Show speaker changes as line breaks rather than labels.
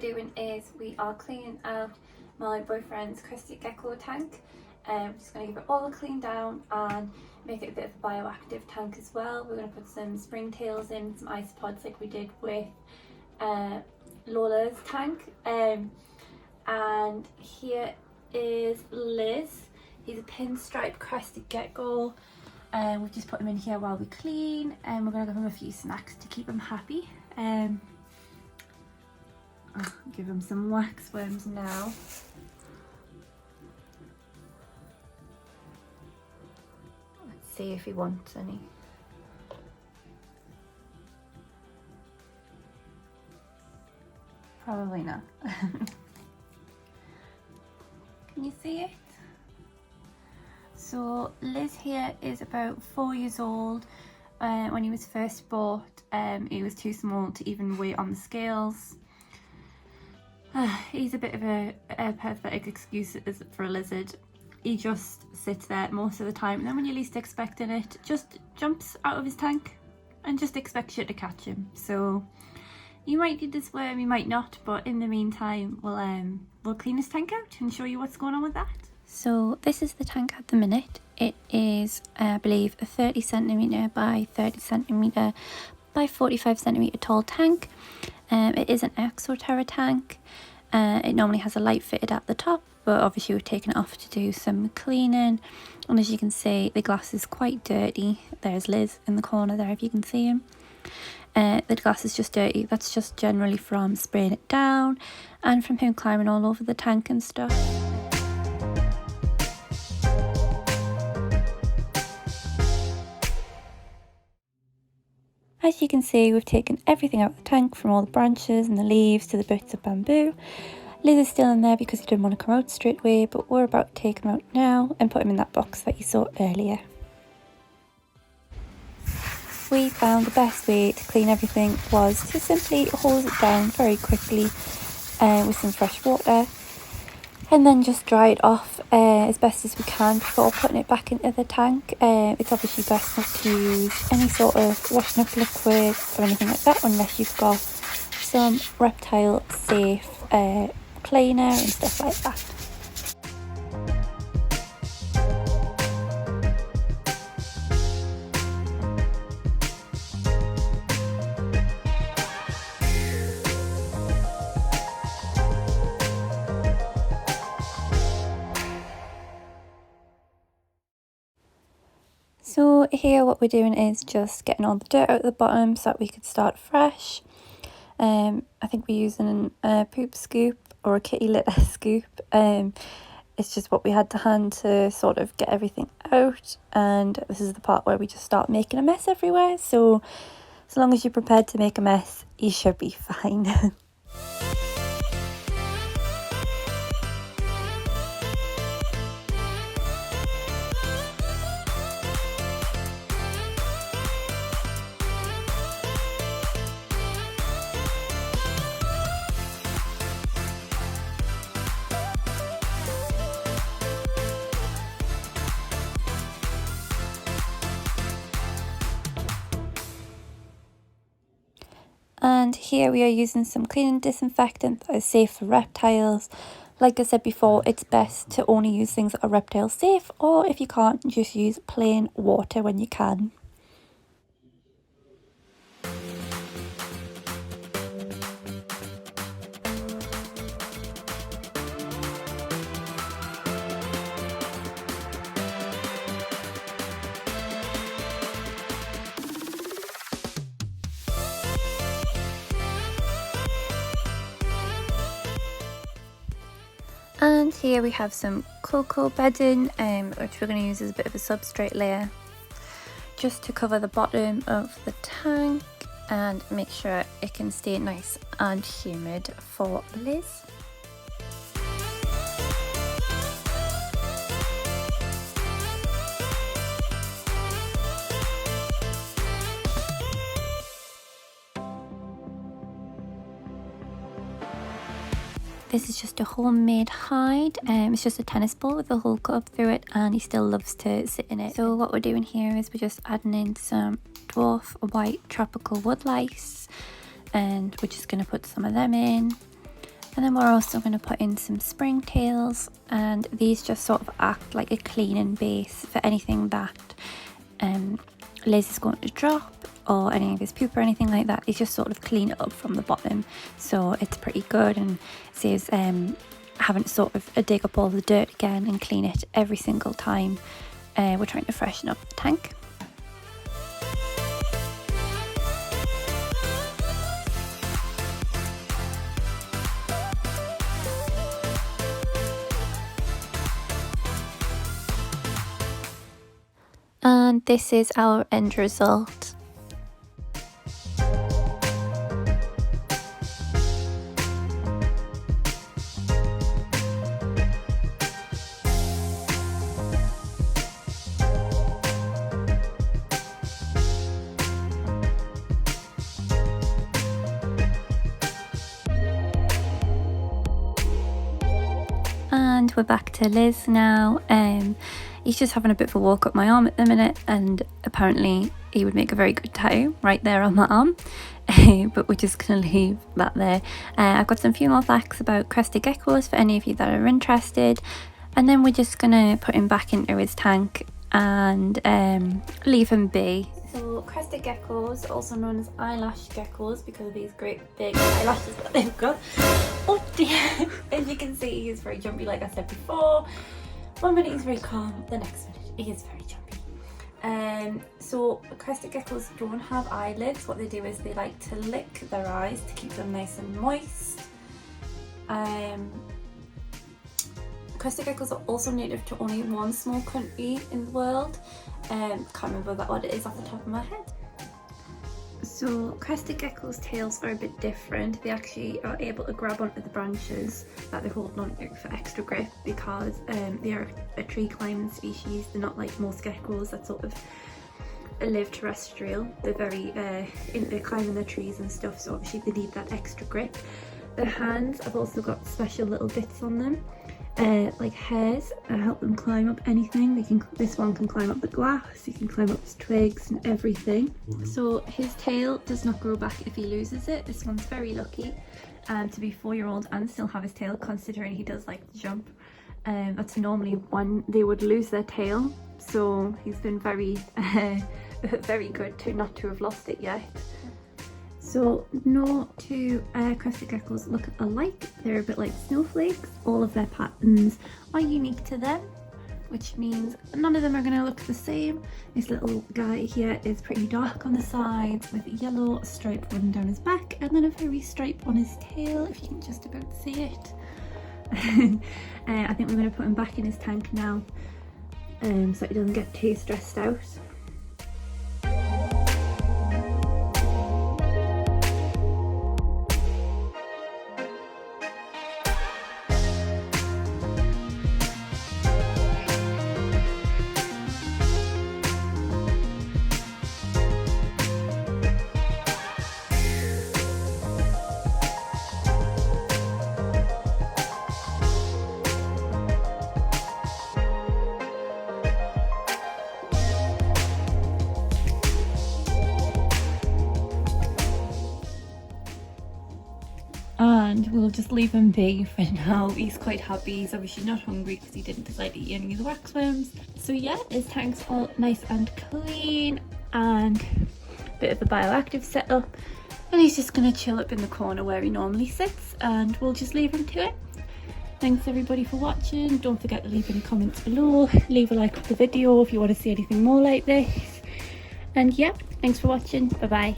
doing is we are cleaning out my boyfriend's Crested Gecko tank. I'm just going to give it all clean down and make it a bit of a bioactive tank as well. We're going to put some springtails in, some isopods like we did with Lola's tank. And here is Liz. He's a pinstripe Crested Gecko. We've just put him in here while we clean, and we're going to give him a few snacks to keep him happy. I'll give him some wax worms now. Let's see if he wants any. Probably not. Can you see it? So Liz here is about 4 years old. When he was first bought, he was too small to even weigh on the scales. He's a bit of a pathetic excuse for a lizard. He just sits there most of the time, and then when you're least expecting it, just jumps out of his tank and just expects you to catch him. So you might need this worm, you might not, but in the meantime we'll clean his tank out and show you what's going on with that. So this is the tank at the minute. It is, I believe, a 30 centimetre by 30 centimetre by 45 centimetre tall tank. It is an Exoterra tank. It normally has a light fitted at the top, but obviously we've taken it off to do some cleaning. And as you can see, the glass is quite dirty. There's Liz in the corner there if you can see him. The glass is just dirty. That's just generally from spraying it down and from him climbing all over the tank and stuff. As you can see, we've taken everything out of the tank, from all the branches and the leaves to the bits of bamboo. Liz is still in there because he didn't want to come out straight away, but we're about to take him out now and put him in that box that you saw earlier. We found the best way to clean everything was to simply hose it down very quickly with some fresh water, and then just dry it off as best as we can before putting it back into the tank. It's obviously best not to use any sort of washing up liquid or anything like that unless you've got some reptile safe cleaner and stuff like that. So here what we're doing is just getting all the dirt out of the bottom so that we could start fresh. I think we're using a poop scoop or a kitty litter scoop. It's just what we had to hand to sort of get everything out, and this is the part where we just start making a mess everywhere. So as long as you're prepared to make a mess, you should be fine. And here we are using some cleaning disinfectant that is safe for reptiles. Like I said before, it's best to only use things that are reptile safe, or if you can't, just use plain water when you can. And here we have some cocoa bedding, which we're going to use as a bit of a substrate layer, just to cover the bottom of the tank and make sure it can stay nice and humid for Liz. This is just a homemade hide. It's just a tennis ball with a hole cut up through it, and he still loves to sit in it. So what we're doing here is we're just adding in some dwarf white tropical wood lice, and we're just going to put some of them in. And then we're also going to put in some springtails, and these just sort of act like a cleaning base for anything that Liz is going to drop, or any of his poop or anything like that. It's just sort of clean it up from the bottom, so it's pretty good and saves having to sort of dig up all the dirt again and clean it every single time we're trying to freshen up the tank. And this is our end result. And we're back to Liz now. He's just having a bit of a walk up my arm at the minute, and apparently he would make a very good tattoo right there on my arm. But we're just going to leave that there. I've got some few more facts about crested geckos for any of you that are interested, and then we're just going to put him back into his tank and leave him be. So crested geckos, also known as eyelash geckos because of these great big eyelashes that they've got. Oh dear! As you can see, he's very jumpy like I said before. 1 minute he's very calm, the next minute he is very jumpy. So crested geckos don't have eyelids. What they do is they like to lick their eyes to keep them nice and moist. Crested geckos are also native to only one small country in the world. Can't remember what it is off the top of my head. So crested geckos' tails are a bit different. They actually are able to grab onto the branches that they're holding on to for extra grip because they are a tree climbing species. They're not like most geckos that sort of live terrestrial. They're very into climbing the trees and stuff, so obviously they need that extra grip. Their hands have also got special little bits on them, like hairs that help them climb up anything. This one can climb up the glass, he can climb up the twigs and everything. So his tail does not grow back if he loses it. This one's very lucky to be 4-year-old and still have his tail, considering he does like to jump. That's normally when they would lose their tail, so he's been very very good to not to have lost it yet. So no two crested geckos look alike. They're a bit like snowflakes. All of their patterns are unique to them, which means none of them are going to look the same. This little guy here is pretty dark on the sides with a yellow stripe running down his back and then a furry stripe on his tail, if you can just about see it. I think we're going to put him back in his tank now so he doesn't get too stressed out. And we'll just leave him be for now. He's quite happy. He's obviously not hungry because he didn't decide to eat any of the waxworms. So yeah, his tank's all nice and clean and a bit of a bioactive setup. And he's just going to chill up in the corner where he normally sits, and we'll just leave him to it. Thanks everybody for watching. Don't forget to leave any comments below. Leave a like of the video if you want to see anything more like this. And yeah, thanks for watching. Bye bye.